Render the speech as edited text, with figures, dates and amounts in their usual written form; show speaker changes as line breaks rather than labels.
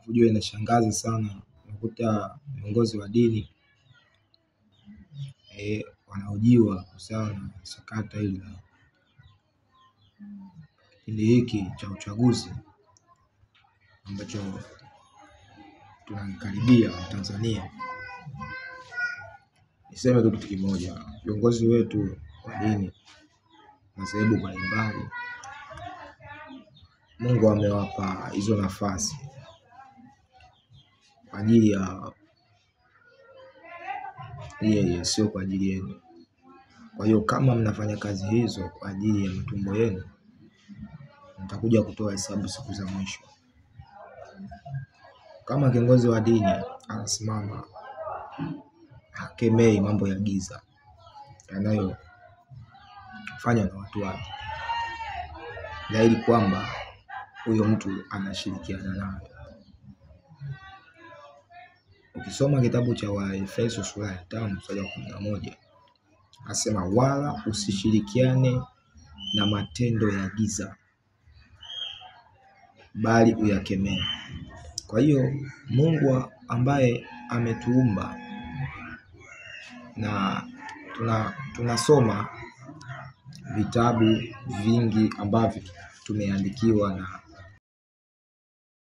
Unajua inashangaza sana, unakuta viongozi wa dini wanahojiwa kuhusiana na sakata hili la kipindi hiki cha uchaguzi ambacho tunakaribia Tanzania. Niseme tu kitu kimoja, viongozi wetu wa dini madhehebu mbalimbali, Mungu amewapa hizo nafasi kwa ajili ya yeye, sio kwa ajili yenu. Kwa hiyo kama mnafanya kazi hizo kwa ajili ya matumbo yenu, mtakuja kutoa hesabu siku za mwisho. Kama kiongozi wa dini anasimama hakemei mambo ya giza yanayofanywa na watu wake, dhahiri kwamba huyo mtu anashirikiana naye. Ukisoma kitabu cha Waefeso sura ya 5 mstari wa 11, anasema wala usishirikiane na matendo ya giza, bali uyakemee. Kwa hiyo Mungu ambaye ametuumba na tunasoma vitabu vingi ambavyo tumeandikiwa na